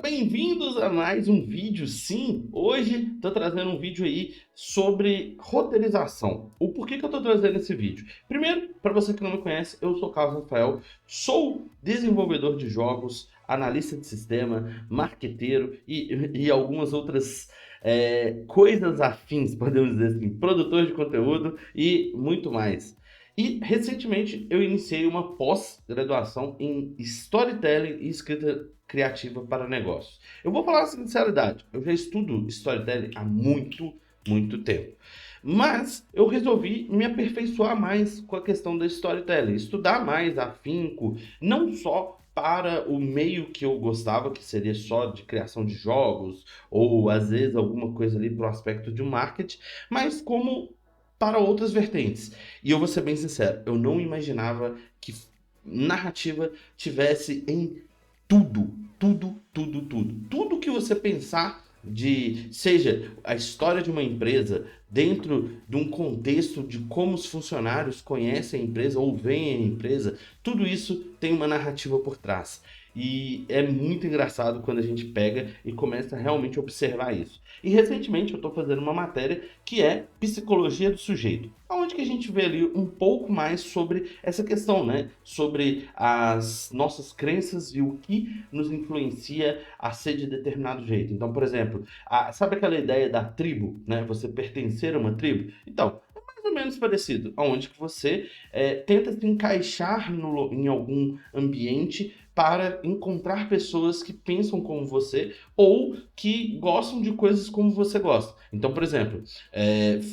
bem-vindos a mais um vídeo. Sim, hoje estou trazendo um vídeo aí sobre roteirização. O porquê que eu estou trazendo esse vídeo? Primeiro, para você que não me conhece, eu sou Carlos Rafael, sou desenvolvedor de jogos, analista de sistema, marqueteiro e algumas outras coisas afins, podemos dizer assim, produtor de conteúdo e muito mais. E recentemente eu iniciei uma pós-graduação em Storytelling e Escrita Criativa para Negócios. Eu vou falar a sinceridade, eu já estudo Storytelling há muito tempo. Mas eu resolvi me aperfeiçoar mais com a questão da Storytelling, estudar mais afinco, não só para o meio que eu gostava, que seria só de criação de jogos, ou às vezes alguma coisa ali para o aspecto de marketing, mas como para outras vertentes. E eu vou ser bem sincero, eu não imaginava que narrativa tivesse em tudo que você pensar de, seja a história de uma empresa dentro de um contexto de como os funcionários conhecem a empresa ou veem a empresa, tudo isso tem uma narrativa por trás. E é muito engraçado quando a gente pega e começa a realmente observar isso. E recentemente eu estou fazendo uma matéria que é psicologia do sujeito, onde que a gente vê ali um pouco mais sobre essa questão, né? Sobre as nossas crenças e o que nos influencia a ser de determinado jeito. Então, por exemplo, sabe aquela ideia da tribo, né? Você pertencer a uma tribo? Então, é mais ou menos parecido, onde que você tenta se encaixar em algum ambiente para encontrar pessoas que pensam como você ou que gostam de coisas como você gosta. Então, por exemplo,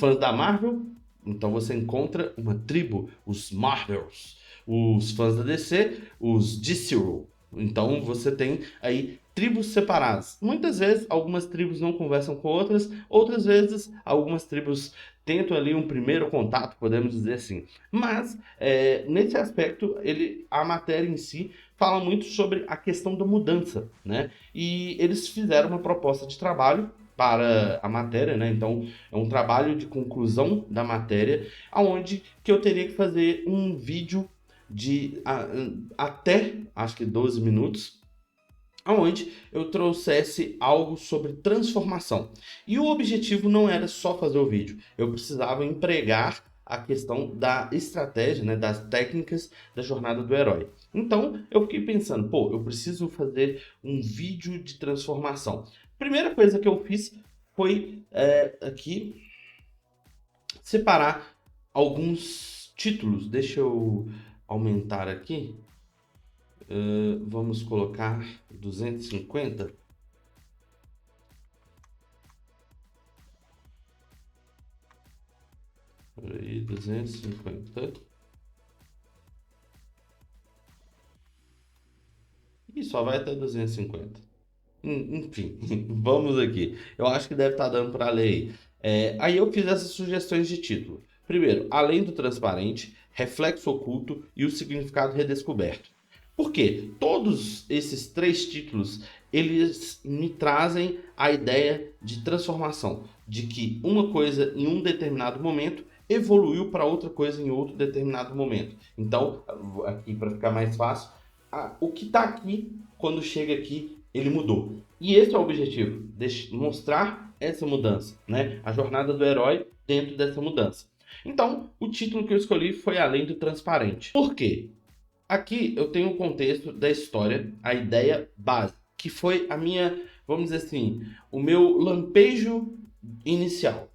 fãs da Marvel, então você encontra uma tribo, os Marvels. Os fãs da DC, os Discero. Então você tem aí tribos separadas. Muitas vezes algumas tribos não conversam com outras vezes algumas tribos tentam ali um primeiro contato, podemos dizer assim. Mas nesse aspecto, a matéria em si fala muito sobre a questão da mudança, né? E eles fizeram uma proposta de trabalho para a matéria, né? Então é um trabalho de conclusão da matéria, aonde que eu teria que fazer um vídeo de até acho que 12 minutos, onde eu trouxesse algo sobre transformação. E o objetivo não era só fazer o vídeo, eu precisava empregar a questão da estratégia, né, das técnicas da jornada do herói. Então eu fiquei pensando, pô, eu preciso fazer um vídeo de transformação. Primeira coisa que eu fiz foi aqui separar alguns títulos. Deixa eu aumentar aqui. Vamos colocar 250. Aí, 250. E só vai até 250. Enfim, vamos aqui. Eu acho que deve estar dando para ler aí. Aí eu fiz essas sugestões de título. Primeiro, além do transparente, reflexo oculto e o significado redescoberto. Por quê? Todos esses três títulos, eles me trazem a ideia de transformação, de que uma coisa em um determinado momento evoluiu para outra coisa em outro determinado momento. Então, aqui para ficar mais fácil, o que está aqui, quando chega aqui, ele mudou. E esse é o objetivo, mostrar essa mudança, né? A jornada do herói dentro dessa mudança. Então, o título que eu escolhi foi Além do Transparente. Por quê? Aqui eu tenho o contexto da história, a ideia base, que foi a minha, vamos dizer assim, o meu lampejo inicial.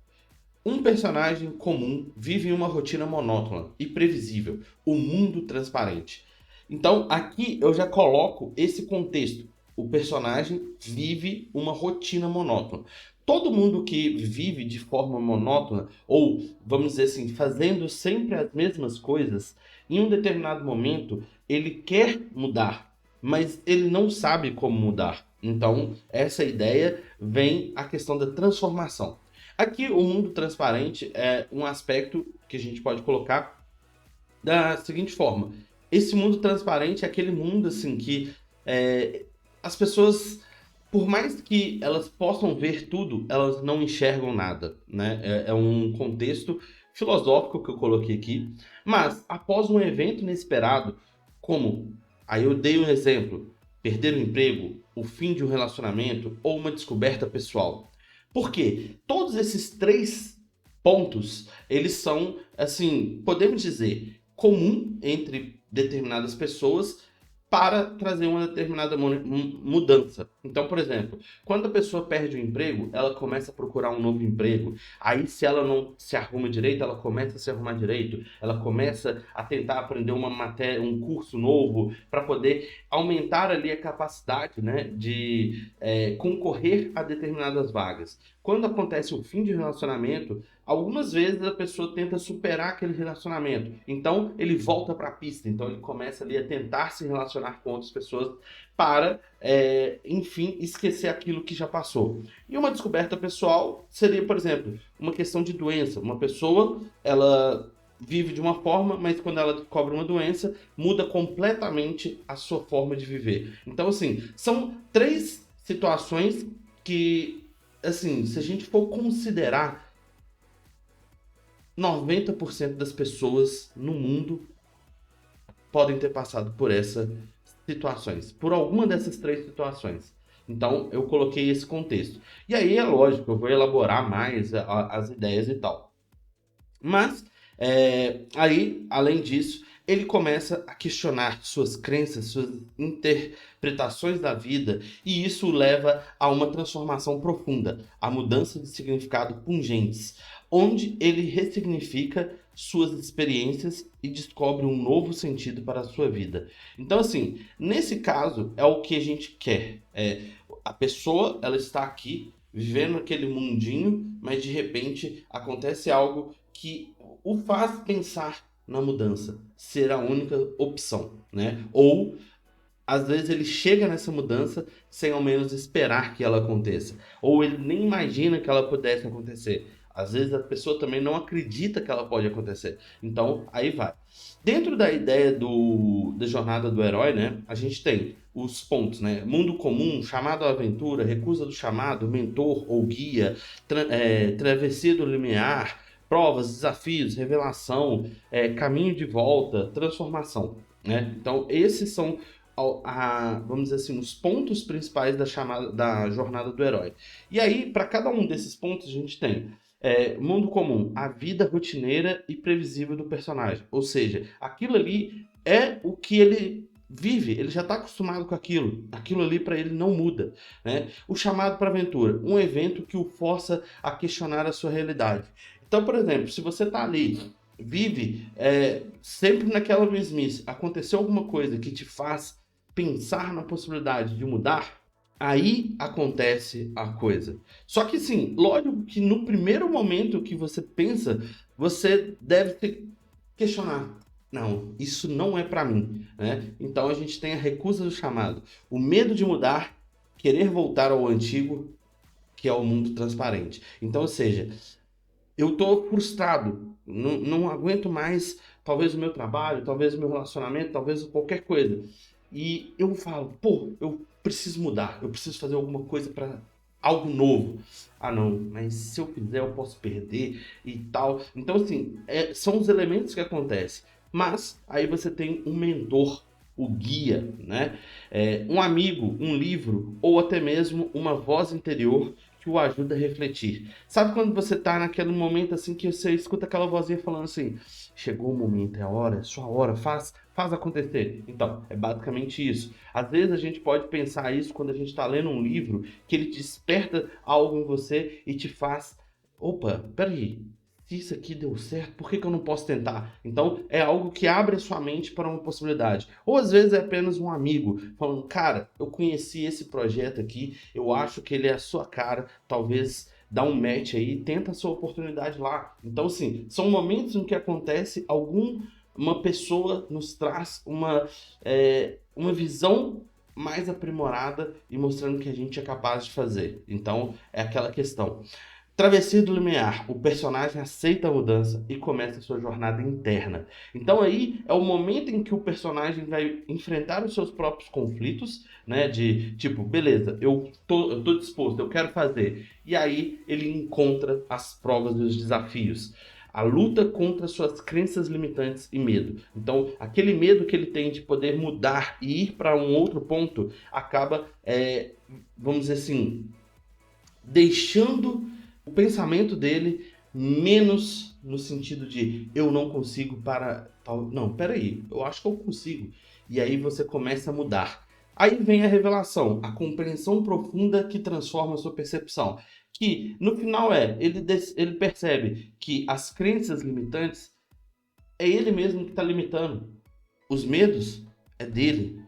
Um personagem comum vive em uma rotina monótona e previsível, o mundo transparente. Então aqui eu já coloco esse contexto. O personagem vive uma rotina monótona. Todo mundo que vive de forma monótona, ou vamos dizer assim, fazendo sempre as mesmas coisas, em um determinado momento ele quer mudar, mas ele não sabe como mudar. Então, essa ideia vem a questão da transformação. Aqui, o mundo transparente é um aspecto que a gente pode colocar da seguinte forma. Esse mundo transparente é aquele mundo assim que as pessoas, por mais que elas possam ver tudo, elas não enxergam nada, né? É um contexto filosófico que eu coloquei aqui. Mas, após um evento inesperado, como, aí eu dei um exemplo, perder o emprego, o fim de um relacionamento ou uma descoberta pessoal. Por quê? Todos esses três pontos, eles são, assim, podemos dizer, comum entre determinadas pessoas para trazer uma determinada mudança. Então, por exemplo, quando a pessoa perde o emprego, ela começa a procurar um novo emprego. Aí, se ela não se arruma direito, ela começa a se arrumar direito. Ela começa a tentar aprender uma matéria, um curso novo, para poder aumentar ali a capacidade, né, de concorrer a determinadas vagas. Quando acontece o fim de relacionamento, algumas vezes a pessoa tenta superar aquele relacionamento. Então, ele volta para a pista. Então, ele começa ali a tentar se relacionar com outras pessoas para, enfim, esquecer aquilo que já passou. E uma descoberta pessoal seria, por exemplo, uma questão de doença. Uma pessoa, ela vive de uma forma, mas quando ela descobre uma doença, muda completamente a sua forma de viver. Então, assim, são três situações que, assim, se a gente for considerar, 90% das pessoas no mundo podem ter passado por essas situações, por alguma dessas três situações. Então, eu coloquei esse contexto. E aí, é lógico, eu vou elaborar mais as ideias e tal. Mas, aí, além disso, ele começa a questionar suas crenças, suas interpretações da vida, e isso o leva a uma transformação profunda, a mudança de significado pungentes, onde ele ressignifica suas experiências e descobre um novo sentido para a sua vida. Então, assim, nesse caso, é o que a gente quer. A pessoa, ela está aqui vivendo aquele mundinho, mas de repente acontece algo que o faz pensar na mudança ser a única opção, né? Ou às vezes ele chega nessa mudança sem ao menos esperar que ela aconteça, ou ele nem imagina que ela pudesse acontecer. Às vezes a pessoa também não acredita que ela pode acontecer. Então, aí vai. Dentro da ideia da jornada do herói, né, a gente tem os pontos, né? Mundo comum, chamado à aventura, recusa do chamado, mentor ou guia, travessia do limiar, provas, desafios, revelação, caminho de volta, transformação, né? Então, esses são vamos dizer assim, os pontos principais da jornada do herói. E aí, para cada um desses pontos, a gente tem mundo comum, a vida rotineira e previsível do personagem. Ou seja, aquilo ali é o que ele vive, ele já está acostumado com aquilo. Aquilo ali para ele não muda, né? O chamado para aventura, um evento que o força a questionar a sua realidade. Então, por exemplo, se você está ali, vive sempre naquela mesmice, aconteceu alguma coisa que te faz pensar na possibilidade de mudar, aí acontece a coisa. Só que sim, lógico que no primeiro momento que você pensa, você deve se questionar. Não, isso não é para mim, né? Então a gente tem a recusa do chamado, o medo de mudar, querer voltar ao antigo, que é o mundo transparente. Então, ou seja, eu tô frustrado, não aguento mais, talvez o meu trabalho, talvez o meu relacionamento, talvez qualquer coisa. E eu falo, pô, eu preciso mudar, eu preciso fazer alguma coisa para algo novo. Ah, não, mas se eu fizer eu posso perder e tal. Então, assim, são os elementos que acontecem. Mas aí você tem um mentor, o guia, né? Um amigo, um livro ou até mesmo uma voz interior que o ajuda a refletir. Sabe quando você tá naquele momento assim que você escuta aquela vozinha falando assim: chegou o momento, é a hora, é sua hora, faz acontecer. Então, é basicamente isso. Às vezes a gente pode pensar isso quando a gente está lendo um livro, que ele desperta algo em você e te faz, opa, peraí, se isso aqui deu certo, por que que eu não posso tentar? Então, é algo que abre a sua mente para uma possibilidade. Ou às vezes é apenas um amigo falando, cara, eu conheci esse projeto aqui, eu acho que ele é a sua cara, talvez dá um match aí, tenta a sua oportunidade lá. Então, assim, são momentos em que acontece uma pessoa nos traz uma visão mais aprimorada e mostrando que a gente é capaz de fazer. Então, é aquela questão. Travessia do limiar, o personagem aceita a mudança e começa a sua jornada interna. Então aí é o momento em que o personagem vai enfrentar os seus próprios conflitos, né? De tipo, beleza, eu tô disposto, eu quero fazer. E aí ele encontra as provas e os desafios. a luta contra suas crenças limitantes e medo. Então, aquele medo que ele tem de poder mudar e ir para um outro ponto acaba, vamos dizer assim, deixando o pensamento dele menos no sentido de eu não consigo para tal. Não, peraí, eu acho que eu consigo. E aí você começa a mudar. Aí vem a revelação, a compreensão profunda que transforma a sua percepção. Que no final ele percebe que as crenças limitantes é ele mesmo que está limitando. Os medos é dele.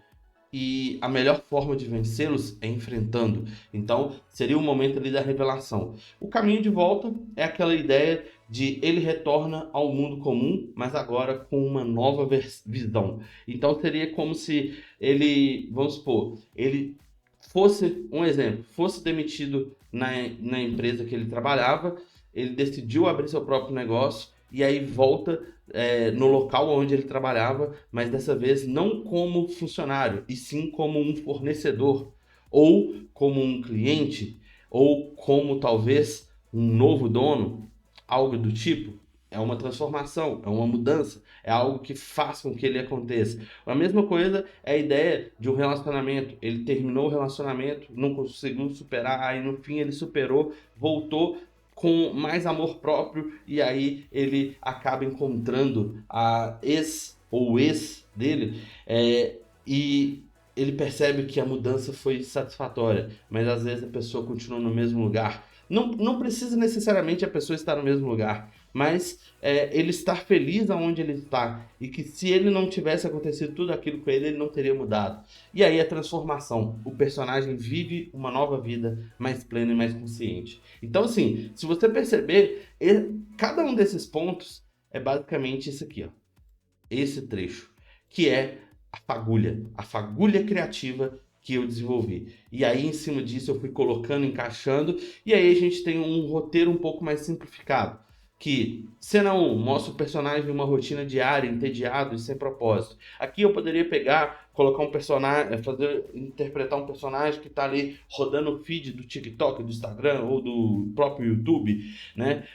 E a melhor forma de vencê-los é enfrentando. Então, seria o momento ali da revelação. O caminho de volta é aquela ideia de ele retorna ao mundo comum, mas agora com uma nova visão. Então, seria como se ele, vamos supor, ele fosse, um exemplo, fosse demitido na empresa que ele trabalhava, ele decidiu abrir seu próprio negócio e aí volta no local onde ele trabalhava, mas dessa vez não como funcionário, e sim como um fornecedor, ou como um cliente, ou como talvez um novo dono, algo do tipo. É uma transformação, é uma mudança, é algo que faz com que ele aconteça. A mesma coisa é a ideia de um relacionamento. Ele terminou o relacionamento, não conseguiu superar, aí no fim ele superou, voltou com mais amor próprio e aí ele acaba encontrando a ex ou ex dele e ele percebe que a mudança foi satisfatória, mas às vezes a pessoa continua no mesmo lugar. Não precisa necessariamente a pessoa estar no mesmo lugar, mas ele estar feliz aonde ele está e que se ele não tivesse acontecido tudo aquilo com ele, ele não teria mudado. E aí a transformação, o personagem vive uma nova vida mais plena e mais consciente. Então assim, se você perceber, cada um desses pontos é basicamente isso aqui, ó, esse trecho, que é a fagulha criativa que eu desenvolvi. E aí, em cima disso, eu fui colocando, encaixando, e aí a gente tem um roteiro um pouco mais simplificado. Que, cena 1, mostra o personagem em uma rotina diária, entediado e sem propósito. Aqui eu poderia pegar, colocar um personagem, interpretar um personagem que está ali rodando o feed do TikTok, do Instagram ou do próprio YouTube, né?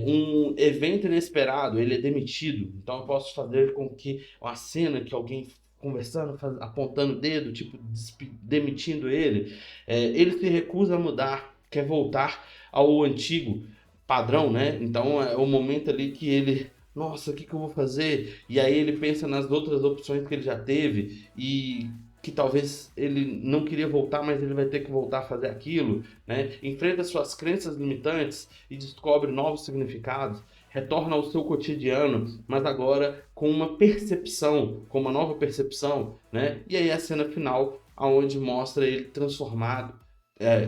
Um evento inesperado, ele é demitido. Então eu posso fazer com que uma cena que alguém conversando, apontando o dedo, tipo, demitindo ele. Ele se recusa a mudar, quer voltar ao antigo padrão, né? Então é o momento ali que ele, nossa, o que que eu vou fazer? E aí ele pensa nas outras opções que ele já teve e que talvez ele não queria voltar, mas ele vai ter que voltar a fazer aquilo, né? Enfrenta suas crenças limitantes e descobre novos significados. Retorna ao seu cotidiano, mas agora com uma percepção, com uma nova percepção, né? E aí a cena final, aonde mostra ele transformado,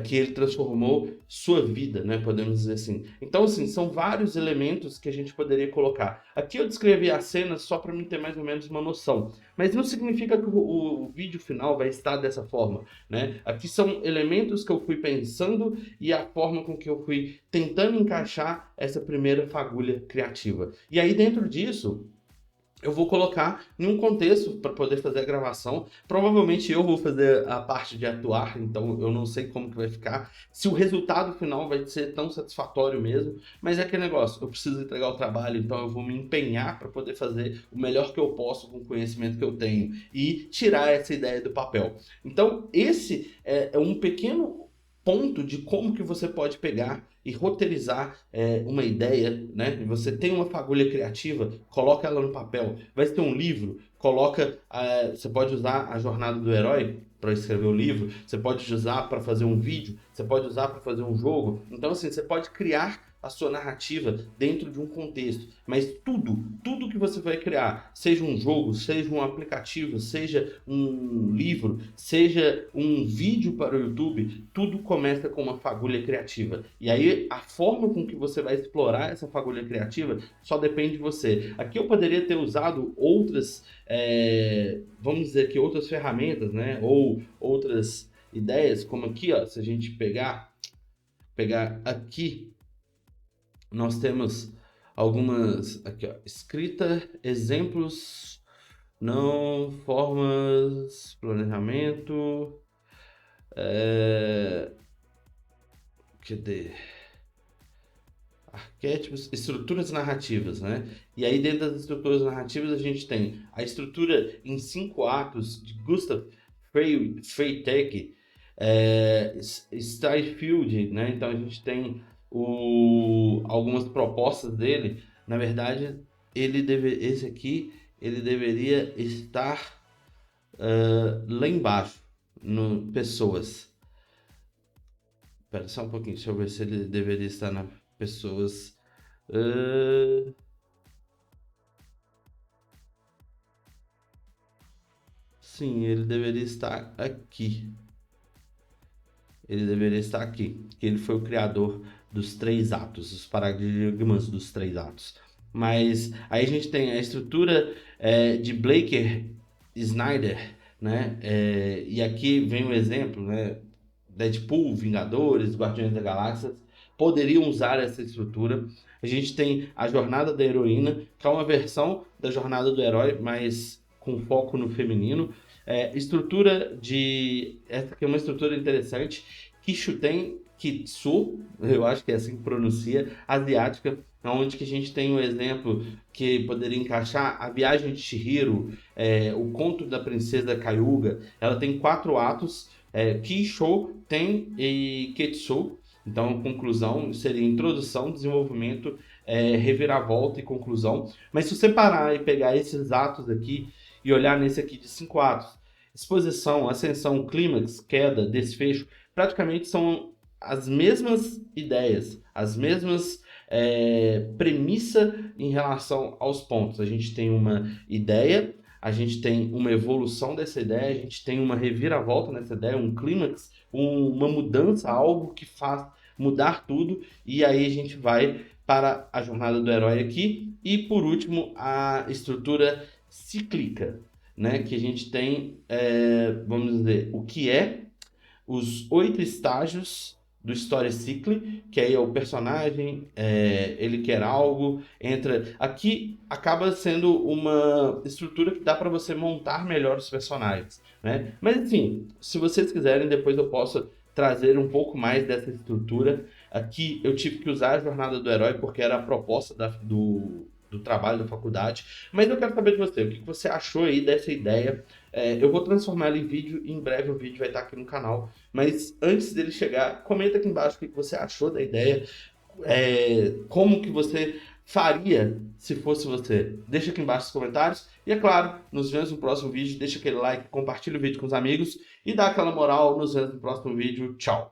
que ele transformou sua vida, né? Podemos dizer assim. Então, assim, são vários elementos que a gente poderia colocar. Aqui eu descrevi a cena só para mim ter mais ou menos uma noção, mas não significa que o vídeo final vai estar dessa forma, né? Aqui são elementos que eu fui pensando e a forma com que eu fui tentando encaixar essa primeira fagulha criativa. E aí, dentro disso, eu vou colocar em um contexto para poder fazer a gravação. Provavelmente eu vou fazer a parte de atuar, então eu não sei como que vai ficar. Se o resultado final vai ser tão satisfatório mesmo, mas é aquele negócio, eu preciso entregar o trabalho, então eu vou me empenhar para poder fazer o melhor que eu posso com o conhecimento que eu tenho e tirar essa ideia do papel. Então esse é um pequeno ponto de como que você pode pegar e roteirizar uma ideia, né? E você tem uma fagulha criativa, coloca ela no papel. Vai ter um livro, coloca. Você pode usar a jornada do herói para escrever o livro, você pode usar para fazer um vídeo, você pode usar para fazer um jogo. Então, assim, você pode criar a sua narrativa dentro de um contexto, mas tudo que você vai criar, seja um jogo, seja um aplicativo, seja um livro, seja um vídeo para o YouTube, tudo começa com uma fagulha criativa. E aí a forma com que você vai explorar essa fagulha criativa só depende de você. Aqui eu poderia ter usado outras, vamos dizer que outras ferramentas, né? Ou outras ideias, como aqui, ó, se a gente pegar aqui nós temos algumas aqui, ó, escrita, exemplos, não, formas, planejamento, cadê? que é tipo estruturas narrativas, né? E aí dentro das estruturas narrativas a gente tem a estrutura em 5 atos de Gustav Freytag, Steinfeld, né? Então a gente tem algumas propostas dele. Na verdade, esse aqui ele deveria estar lá embaixo, no pessoas. Espera só um pouquinho, deixa eu ver se ele deveria estar na pessoas. Sim, ele deveria estar aqui. Ele deveria estar aqui, que ele foi o criador dos 3 atos, os paradigmas dos 3 atos. Mas aí a gente tem a estrutura de Blake Snyder, né? E aqui vem um exemplo, né? Deadpool, Vingadores, Guardiões da Galáxia poderiam usar essa estrutura. A gente tem a jornada da heroína, que é uma versão da jornada do herói, mas com foco no feminino. Essa aqui é uma estrutura interessante. Kishuten Kitsu, eu acho que é assim que pronuncia, asiática, onde que a gente tem um exemplo que poderia encaixar a Viagem de Chihiro, o Conto da Princesa Kayuga. Ela tem 4 atos, Kisho, Ten e Ketsu. Então, conclusão seria introdução, desenvolvimento, reviravolta e conclusão. Mas se você parar e pegar esses atos aqui e olhar nesse aqui de 5 atos, exposição, ascensão, clímax, queda, desfecho, praticamente são as mesmas ideias, as mesmas premissa em relação aos pontos. A gente tem uma ideia, a gente tem uma evolução dessa ideia, a gente tem uma reviravolta nessa ideia, um clímax, uma mudança, algo que faz mudar tudo, e aí a gente vai para a jornada do herói aqui, e por último a estrutura cíclica, né? Que a gente tem, vamos dizer, o que é os 8 estágios do Story Cycle, que aí é o personagem, ele quer algo, entra... Aqui acaba sendo uma estrutura que dá para você montar melhor os personagens, né? Mas enfim, se vocês quiserem, depois eu posso trazer um pouco mais dessa estrutura. Aqui eu tive que usar a jornada do herói porque era a proposta do trabalho da faculdade, mas eu quero saber de você, o que você achou aí dessa ideia? Eu vou transformar ela em vídeo, e em breve o vídeo vai estar aqui no canal, mas antes dele chegar, comenta aqui embaixo o que você achou da ideia, como que você faria se fosse você. Deixa aqui embaixo nos comentários, e é claro, nos vemos no próximo vídeo, deixa aquele like, compartilha o vídeo com os amigos, e dá aquela moral, nos vemos no próximo vídeo, tchau!